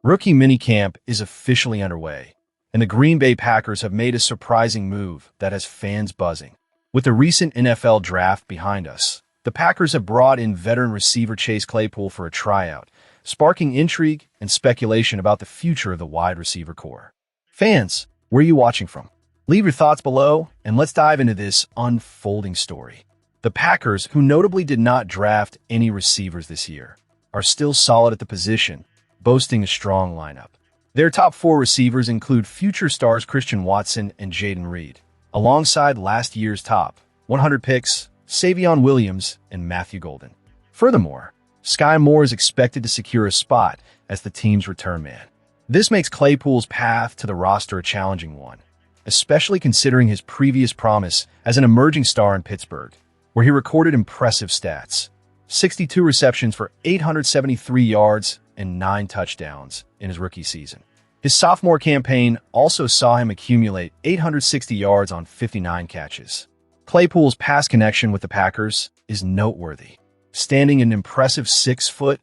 Rookie minicamp is officially underway, and the Green Bay Packers have made a surprising move that has fans buzzing. With the recent NFL draft behind us, the Packers have brought in veteran receiver Chase Claypool for a tryout, sparking intrigue and speculation about the future of the wide receiver core. Fans, where are you watching from? Leave your thoughts below, and let's dive into this unfolding story. The Packers, who notably did not draft any receivers this year, are still solid at the position, boasting a strong lineup. Their top 4 receivers include future stars Christian Watson and Jayden Reed, alongside last year's top 100 picks, Savion Williams and Matthew Golden. Furthermore, Sky Moore is expected to secure a spot as the team's return man. This makes Claypool's path to the roster a challenging one, especially considering his previous promise as an emerging star in Pittsburgh, where he recorded impressive stats: 62 receptions for 873 yards and 9 touchdowns in his rookie season. His sophomore campaign also saw him accumulate 860 yards on 59 catches. Claypool's pass connection with the Packers is noteworthy, standing an impressive 6'4"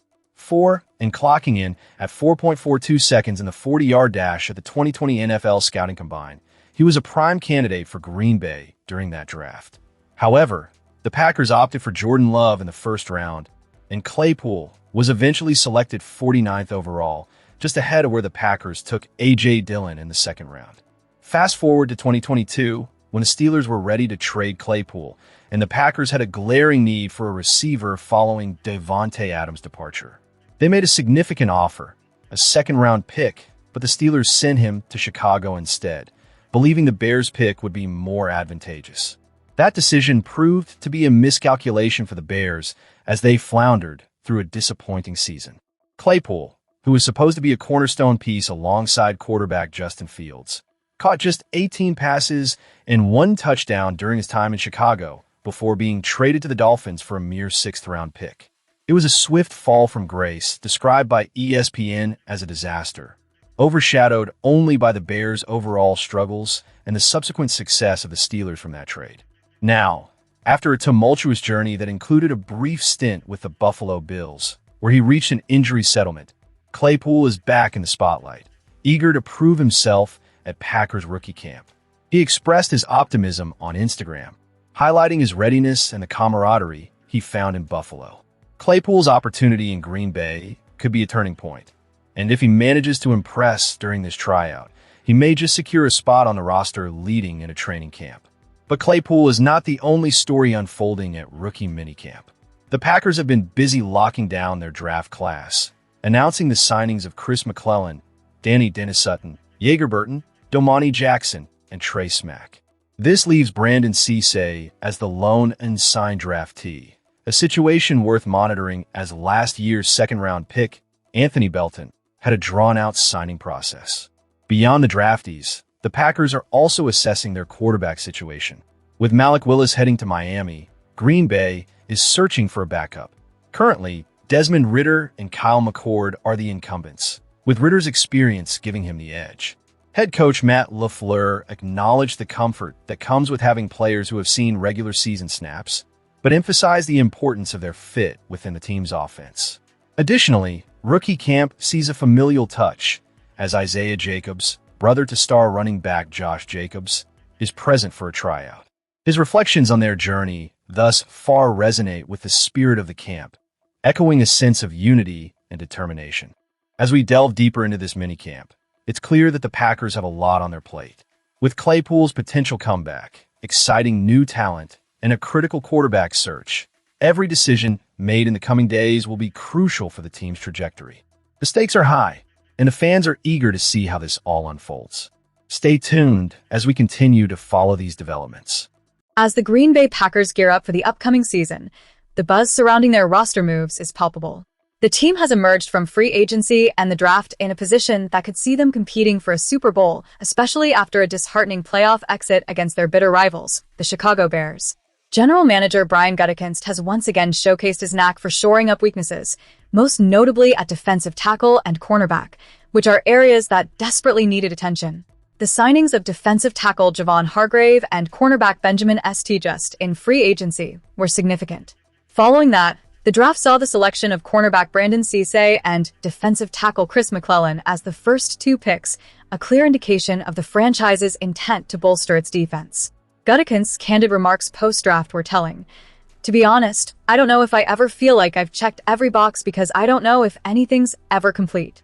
and clocking in at 4.42 seconds in the 40-yard dash at the 2020 NFL Scouting Combine. He was a prime candidate for Green Bay during that draft. However, the Packers opted for Jordan Love in the first round, and Claypool was eventually selected 49th overall, just ahead of where the Packers took A.J. Dillon in the second round. Fast forward to 2022, when the Steelers were ready to trade Claypool, and the Packers had a glaring need for a receiver following Davante Adams' departure. They made a significant offer, a second-round pick, but the Steelers sent him to Chicago instead, believing the Bears' pick would be more advantageous. That decision proved to be a miscalculation for the Bears as they floundered through a disappointing season. Claypool, who was supposed to be a cornerstone piece alongside quarterback Justin Fields, caught just 18 passes and 1 touchdown during his time in Chicago before being traded to the Dolphins for a mere 6th-round pick. It was a swift fall from grace, described by ESPN as a disaster, overshadowed only by the Bears' overall struggles and the subsequent success of the Steelers from that trade. Now, after a tumultuous journey that included a brief stint with the Buffalo Bills, where he reached an injury settlement, Claypool is back in the spotlight, eager to prove himself at Packers rookie camp. He expressed his optimism on Instagram, highlighting his readiness and the camaraderie he found in Buffalo. Claypool's opportunity in Green Bay could be a turning point, and if he manages to impress during this tryout, he may just secure a spot on the roster leading in a training camp. But Claypool is not the only story unfolding at rookie minicamp. The Packers have been busy locking down their draft class, announcing the signings of Chris McClellan, Danny Dennis-Sutton, Yeager Burton, Domani Jackson, and Trey Smack. This leaves Brandon Cisse as the lone unsigned draftee, a situation worth monitoring as last year's second-round pick, Anthony Belton, had a drawn-out signing process. Beyond the draftees, the Packers are also assessing their quarterback situation. With Malik Willis heading to Miami, Green Bay is searching for a backup. Currently, Desmond Ridder and Kyle McCord are the incumbents, with Ridder's experience giving him the edge. Head coach Matt LaFleur acknowledged the comfort that comes with having players who have seen regular season snaps, but emphasized the importance of their fit within the team's offense. Additionally, rookie camp sees a familial touch as Isaiah Jacobs, brother to star running back Josh Jacobs, is present for a tryout. His reflections on their journey thus far resonate with the spirit of the camp, echoing a sense of unity and determination. As we delve deeper into this minicamp, it's clear that the Packers have a lot on their plate. With Claypool's potential comeback, exciting new talent, and a critical quarterback search, every decision made in the coming days will be crucial for the team's trajectory. The stakes are high, and the fans are eager to see how this all unfolds. Stay tuned as we continue to follow these developments. As the Green Bay Packers gear up for the upcoming season, the buzz surrounding their roster moves is palpable. The team has emerged from free agency and the draft in a position that could see them competing for a Super Bowl, especially after a disheartening playoff exit against their bitter rivals, the Chicago Bears. General Manager Brian Gutekunst has once again showcased his knack for shoring up weaknesses, most notably at defensive tackle and cornerback, which are areas that desperately needed attention. The signings of defensive tackle Javon Hargrave and cornerback Benjamin St. Just in free agency were significant. Following that, The draft saw the selection of cornerback Brandon Cisse and defensive tackle Chris McClellan as the first two picks, a clear indication of the franchise's intent to bolster its defense. Gutekunst's candid remarks post-draft were telling. To be honest, I don't know if I ever feel like I've checked every box because I don't know if anything's ever complete.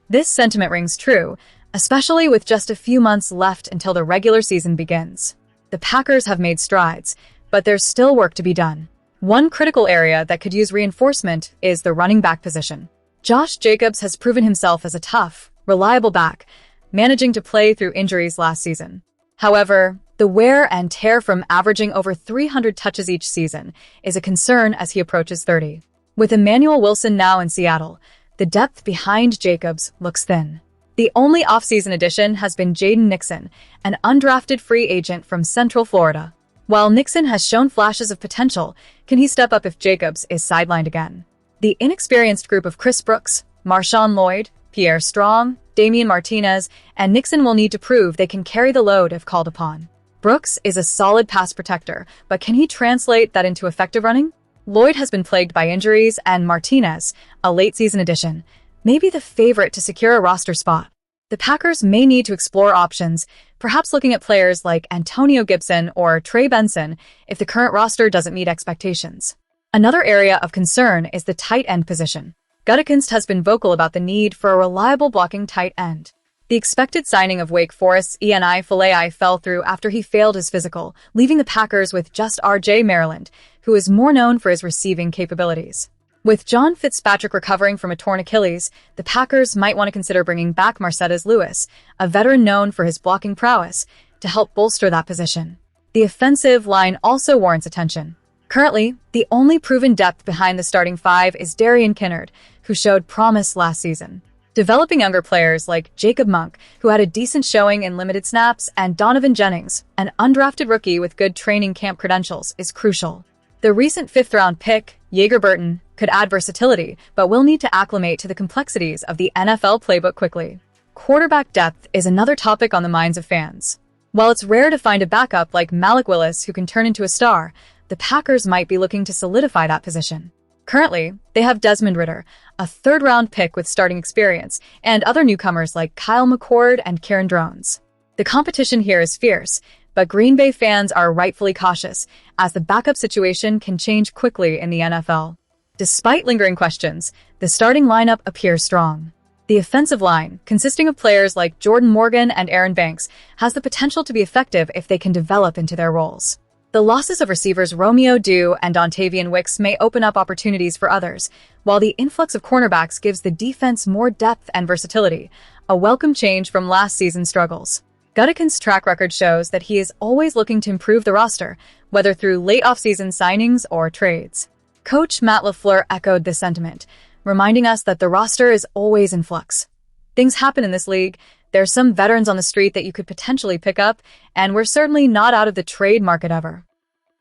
This sentiment rings true, especially with just a few months left until the regular season begins. The Packers have made strides, but there's still work to be done. One critical area that could use reinforcement is the running back position. Josh Jacobs has proven himself as a tough, reliable back, managing to play through injuries last season. However, the wear and tear from averaging over 300 touches each season is a concern as he approaches 30. With Emmanuel Wilson now in Seattle, the depth behind Jacobs looks thin. The only offseason addition has been Jayden Nixon, an undrafted free agent from Central Florida. While Nixon has shown flashes of potential, can he step up if Jacobs is sidelined again? The inexperienced group of Chris Brooks, Marshawn Lloyd, Pierre Strong, Damian Martinez, and Nixon will need to prove they can carry the load if called upon. Brooks is a solid pass protector, but can he translate that into effective running? Lloyd has been plagued by injuries, and Martinez, a late-season addition, may be the favorite to secure a roster spot. The Packers may need to explore options, perhaps looking at players like Antonio Gibson or Trey Benson if the current roster doesn't meet expectations. Another area of concern is the tight end position. Gutekunst has been vocal about the need for a reliable blocking tight end. The expected signing of Wake Forest's Eni Filai fell through after he failed his physical, leaving the Packers with just R.J. Maryland, who is more known for his receiving capabilities. With John Fitzpatrick recovering from a torn Achilles, the Packers might want to consider bringing back Marcedes Lewis, a veteran known for his blocking prowess, to help bolster that position. The offensive line also warrants attention. Currently, the only proven depth behind the starting five is Darian Kinnard, who showed promise last season. Developing younger players like Jacob Monk, who had a decent showing in limited snaps, and Donovan Jennings, an undrafted rookie with good training camp credentials, is crucial. The recent fifth-round pick, Yeager Burton, could add versatility, but will need to acclimate to the complexities of the NFL playbook quickly. Quarterback depth is another topic on the minds of fans. While it's rare to find a backup like Malik Willis who can turn into a star, the Packers might be looking to solidify that position. Currently, they have Desmond Ridder, a third-round pick with starting experience, and other newcomers like Kyle McCord and Karen Drones. The competition here is fierce, but Green Bay fans are rightfully cautious, as the backup situation can change quickly in the NFL. Despite lingering questions, the starting lineup appears strong. The offensive line, consisting of players like Jordan Morgan and Aaron Banks, has the potential to be effective if they can develop into their roles. The losses of receivers Romeo Dew and Dontavian Wicks may open up opportunities for others, while the influx of cornerbacks gives the defense more depth and versatility, a welcome change from last season's struggles. Gutekunst's track record shows that he is always looking to improve the roster, whether through late offseason signings or trades. Coach Matt LaFleur echoed this sentiment, reminding us that the roster is always in flux. Things happen in this league. There's some veterans on the street that you could potentially pick up, and we're certainly not out of the trade market ever.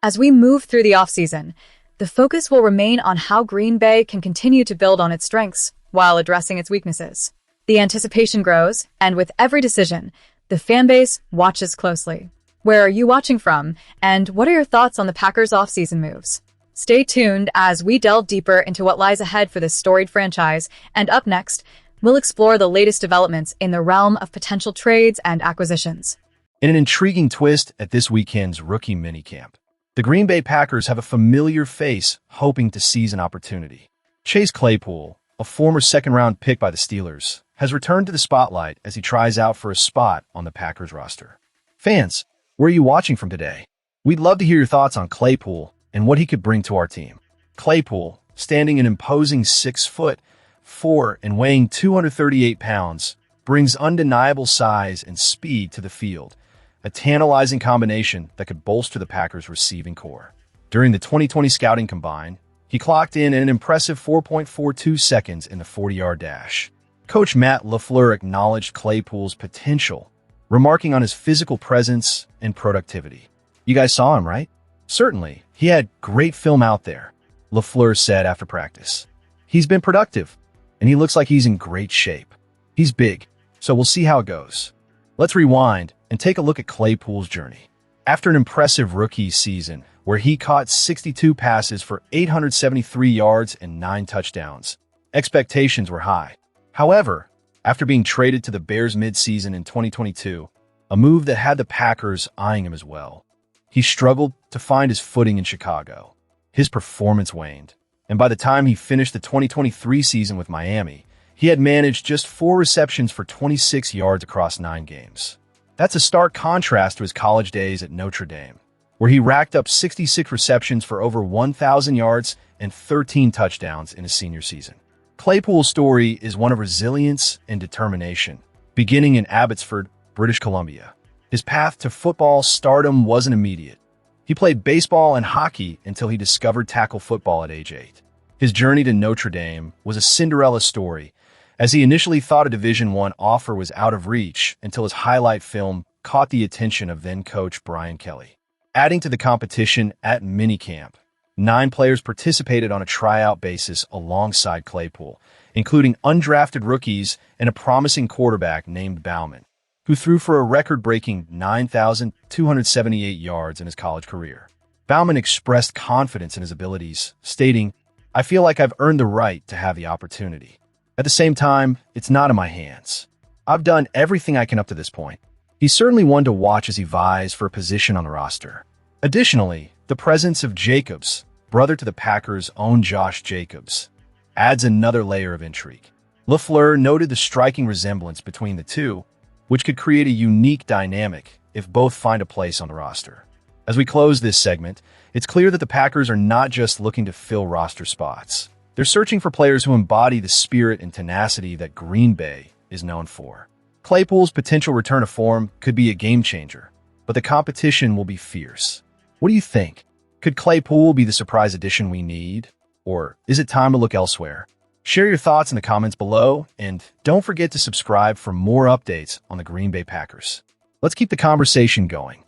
As we move through the offseason, the focus will remain on how Green Bay can continue to build on its strengths while addressing its weaknesses. The anticipation grows, and with every decision, the fanbase watches closely. Where are you watching from, and what are your thoughts on the Packers' offseason moves? Stay tuned as we delve deeper into what lies ahead for this storied franchise, and up next, we'll explore the latest developments in the realm of potential trades and acquisitions. In an intriguing twist at this weekend's rookie minicamp, the Green Bay Packers have a familiar face hoping to seize an opportunity. Chase Claypool, a former second-round pick by the Steelers, has returned to the spotlight as he tries out for a spot on the Packers roster. Fans, where are you watching from today? We'd love to hear your thoughts on Claypool and what he could bring to our team. Claypool, standing an imposing 6'4" and weighing 238 pounds, brings undeniable size and speed to the field, a tantalizing combination that could bolster the Packers' receiving core. During the 2020 Scouting Combine, he clocked in an impressive 4.42 seconds in the 40-yard dash. Coach Matt LaFleur acknowledged Claypool's potential, remarking on his physical presence and productivity. You guys saw him, right? Certainly, he had great film out there, LaFleur said after practice. He's been productive, and he looks like he's in great shape. He's big, so we'll see how it goes. Let's rewind and take a look at Claypool's journey. After an impressive rookie season where he caught 62 passes for 873 yards and 9 touchdowns, expectations were high. However, after being traded to the Bears mid-season in 2022, a move that had the Packers eyeing him as well, he struggled to find his footing in Chicago. His performance waned, and by the time he finished the 2023 season with Miami, he had managed just 4 receptions for 26 yards across 9 games. That's a stark contrast to his college days at Notre Dame, where he racked up 66 receptions for over 1,000 yards and 13 touchdowns in his senior season. Claypool's story is one of resilience and determination. Beginning in Abbotsford, British Columbia, his path to football stardom wasn't immediate. He played baseball and hockey until he discovered tackle football at age 8. His journey to Notre Dame was a Cinderella story, as he initially thought a Division I offer was out of reach until his highlight film caught the attention of then-coach Brian Kelly. Adding to the competition at Minicamp, 9 players participated on a tryout basis alongside Claypool, including undrafted rookies and a promising quarterback named Bauman, who threw for a record-breaking 9,278 yards in his college career. Bauman expressed confidence in his abilities, stating, "I feel like I've earned the right to have the opportunity. At the same time, it's not in my hands. I've done everything I can up to this point." He's certainly one to watch as he vies for a position on the roster. Additionally, the presence of Jacobs, brother to the Packers' own Josh Jacobs, adds another layer of intrigue. LaFleur noted the striking resemblance between the two, which could create a unique dynamic if both find a place on the roster. As we close this segment, it's clear that the Packers are not just looking to fill roster spots. They're searching for players who embody the spirit and tenacity that Green Bay is known for. Claypool's potential return to form could be a game-changer, but the competition will be fierce. What do you think? Could Claypool be the surprise addition we need? Or is it time to look elsewhere? Share your thoughts in the comments below, and don't forget to subscribe for more updates on the Green Bay Packers. Let's keep the conversation going.